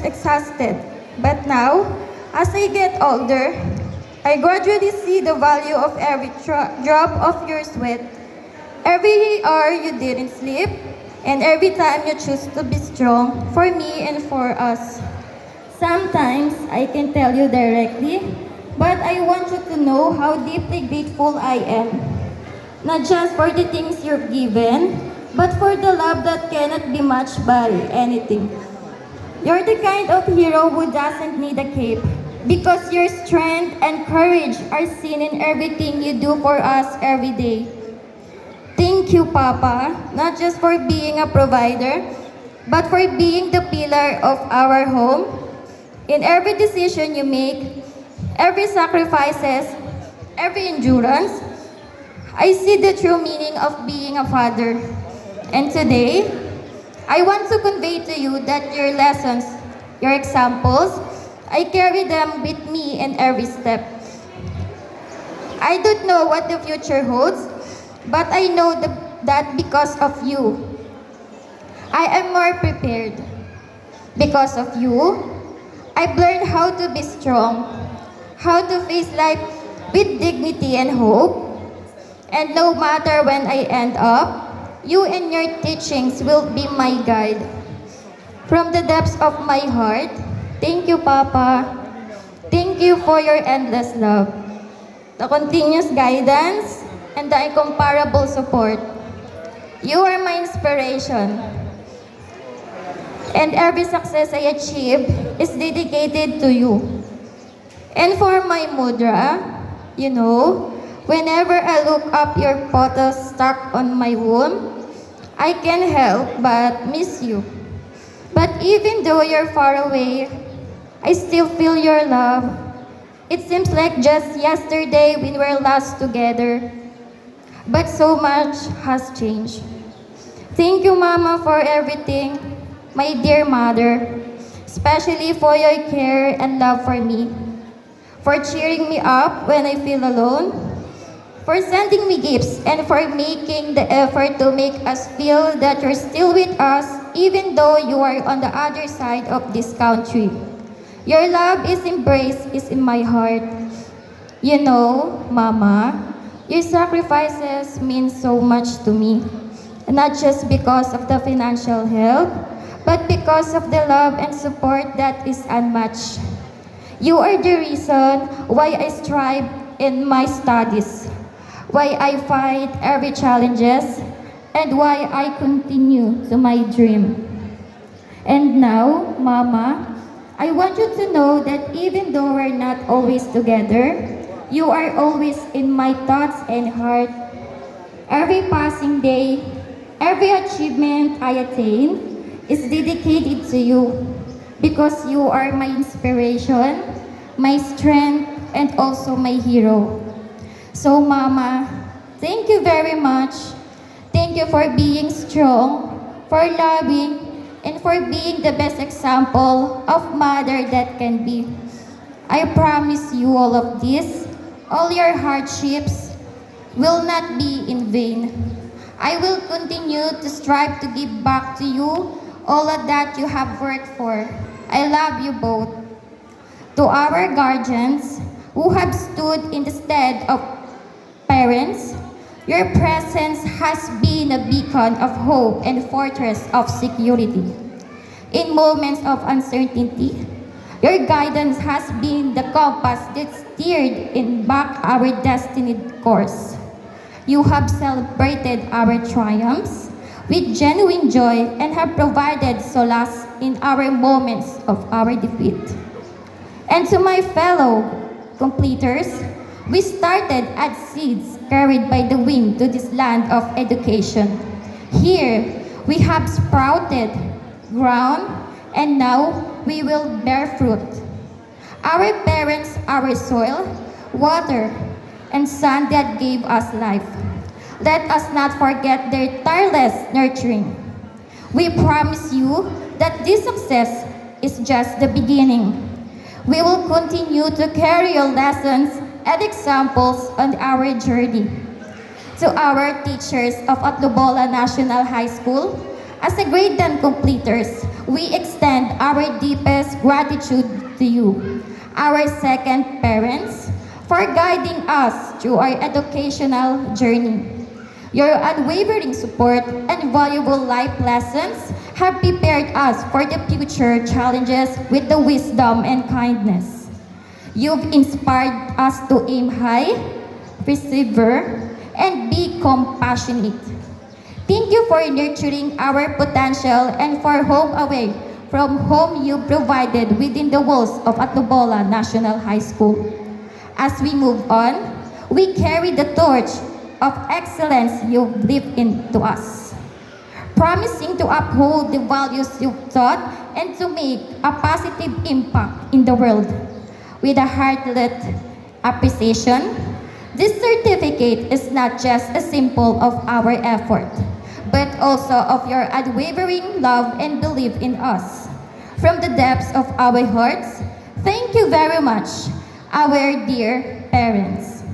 exhausted. But now, as I get older, I gradually see the value of every drop of your sweat, every hour you didn't sleep, and every time you choose to be strong for me and for us. Sometimes I can tell you directly, but I want you to know how deeply grateful I am. Not just for the things you've given, but for the love that cannot be matched by anything. You're the kind of hero who doesn't need a cape, because your strength and courage are seen in everything you do for us every day. Thank you, Papa, not just for being a provider, but for being the pillar of our home. In every decision you make, every sacrifices, every endurance, I see the true meaning of being a father. And today, I want to convey to you that your lessons, your examples, I carry them with me in every step. I don't know what the future holds, but I know that because of you, I am more prepared. Because of you, I've learned how to be strong, how to face life with dignity and hope. And no matter when I end up, you and your teachings will be my guide. From the depths of my heart, thank you, Papa. Thank you for your endless love, the continuous guidance, and the incomparable support. You are my inspiration, and every success I achieve is dedicated to you. And for my mudra, whenever I look up your photo stuck on my wall, I can't help but miss you. But even though you're far away, I still feel your love. It seems like just yesterday we were last together. But so much has changed. Thank you, Mama, for everything, my dear mother, especially for your care and love for me, for cheering me up when I feel alone, for sending me gifts, and for making the effort to make us feel that you're still with us even though you are on the other side of this country. Your love is embraced is in my heart. Mama, your sacrifices mean so much to me. Not just because of the financial help, but because of the love and support that is unmatched. You are the reason why I strive in my studies, why I fight every challenges, and why I continue to my dream. And now, Mama, I want you to know that even though we're not always together, you are always in my thoughts and heart. Every passing day, every achievement I attain is dedicated to you because you are my inspiration, my strength, and also my hero. So, Mama, thank you very much. Thank you for being strong, for loving, and for being the best example of mother that can be. I promise you all of this, all your hardships will not be in vain. I will continue to strive to give back to you all of that you have worked for. I love you both. To our guardians who have stood in the stead of parents, your presence has been a beacon of hope and fortress of security. In moments of uncertainty, your guidance has been the compass that steered in back our destined course. You have celebrated our triumphs with genuine joy and have provided solace in our moments of our defeat. And to my fellow completers, we started as seeds carried by the wind to this land of education. Here, we have sprouted, grown, and now we will bear fruit. Our parents, our soil, water, and sun that gave us life. Let us not forget their tireless nurturing. We promise you that this success is just the beginning. We will continue to carry your lessons and examples on our journey. To our teachers of Atlubola National High School, As a grade 10 completers, we extend our deepest gratitude to you, our second parents, for guiding us through our educational journey. Your unwavering support and valuable life lessons have prepared us for the future challenges with the wisdom and kindness. You've inspired us to aim high, persevere, and be compassionate. Thank you for nurturing our potential and for home away from home you provided within the walls of Atubola National High School. As we move on, we carry the torch of excellence you've lived into us, promising to uphold the values you've taught and to make a positive impact in the world. With a heartfelt appreciation, this certificate is not just a symbol of our effort, but also of your unwavering love and belief in us. From the depths of our hearts, thank you very much, our dear parents.